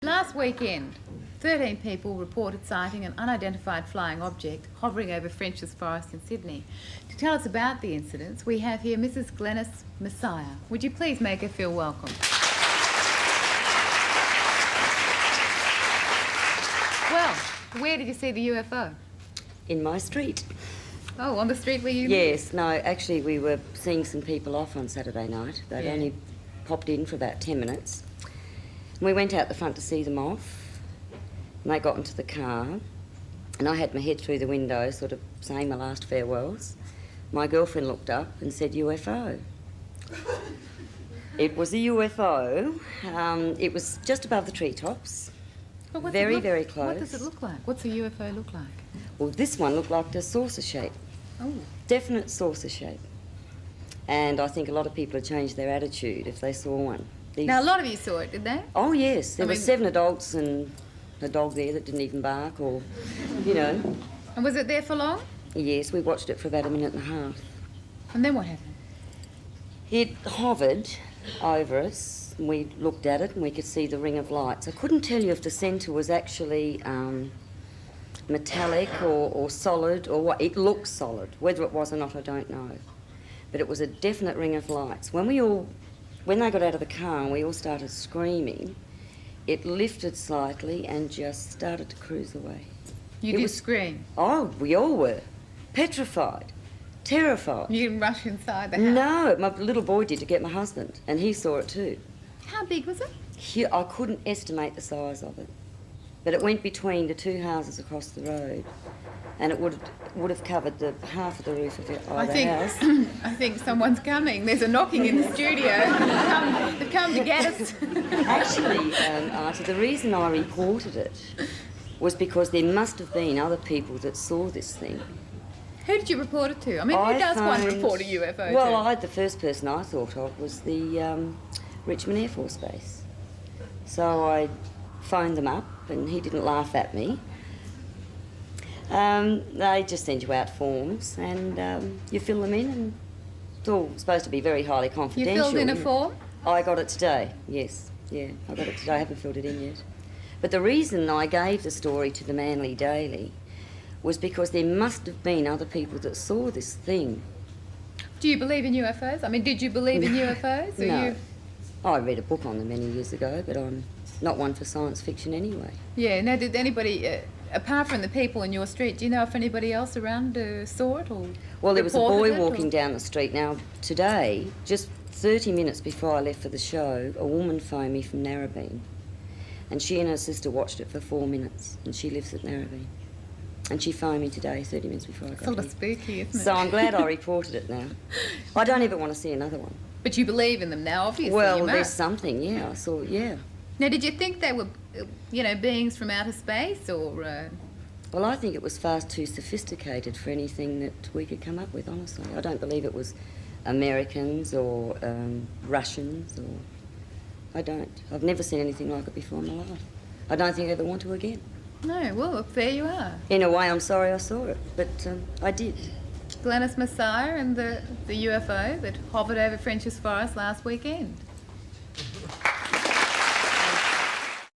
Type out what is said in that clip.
Last weekend, 13 people reported sighting an unidentified flying object hovering over French's Forest in Sydney. To tell us about the incidents, we have here Mrs. Glennis Messiah. Would you please make her feel welcome? Well, where did you see the UFO? In my street. Oh, on the street where you live? Yes, no, actually we were seeing some people off on Saturday night. They'd only popped in for about 10 minutes. And we went out the front to see them off, and they got into the car, and I had my head through the window, sort of saying my last farewells. My girlfriend looked up and said, UFO. It was a UFO. It was just above the treetops. Very, very close. What does it look like? What's a UFO look like? Well, this one looked like a saucer shape. Oh. Definite saucer shape. And I think a lot of people have changed their attitude if they saw one. Now, a lot of you saw it, did they? Oh, yes. There were 7 adults and a dog there that didn't even bark or, you know. And was it there for long? Yes, we watched it for about a minute and a half. And then what happened? It hovered over us, and we looked at it and we could see the ring of lights. I couldn't tell you if the centre was actually metallic or solid or what. It looked solid. Whether it was or not, I don't know. But it was a definite ring of lights. When they got out of the car and we all started screaming, it lifted slightly and just started to cruise away. You did scream? Oh, we all were. Petrified. Terrified. You didn't rush inside the house? No, my little boy did to get my husband, and he saw it too. How big was it? I couldn't estimate the size of it, but it went between the 2 houses across the road, and it would have covered the half of the roof of either house. I think someone's coming. There's a knocking in the studio. They've come to get us. Actually, Artie, the reason I reported it was because there must have been other people that saw this thing. Who did you report it to? I mean, who does one report a UFO to? Well, the first person I thought of was the Richmond Air Force Base. So I phoned them up, and he didn't laugh at me. They just send you out forms, and you fill them in, and it's all supposed to be very highly confidential. You filled in a form? I got it today, yes. Yeah, I got it today. I haven't filled it in yet. But the reason I gave the story to the Manly Daily was because there must have been other people that saw this thing. Do you believe in UFOs? I mean, did you believe in UFOs? No. I read a book on them many years ago, but I'm not one for science fiction anyway. Yeah, now did anybody, apart from the people in your street, do you know if anybody else around saw it or Well, there was a boy walking down the street. Now, today, just 30 minutes before I left for the show, a woman phoned me from Narrabeen, and she and her sister watched it for 4 minutes, and she lives at Narrabeen. And she phoned me today, 30 minutes before I got here. Sort of spooky, isn't it? So I'm glad I reported it now. I don't ever want to see another one. But you believe in them now, obviously. Well, there's something, yeah. I saw, yeah. Now, did you think they were, beings from outer space, or...? Well, I think it was far too sophisticated for anything that we could come up with, honestly. I don't believe it was Americans or Russians or... I don't. I've never seen anything like it before in my life. I don't think I ever want to again. No, well, look, there you are. In a way, I'm sorry I saw it, but I did. Glennis Messiah and the UFO that hovered over French's Forest last weekend.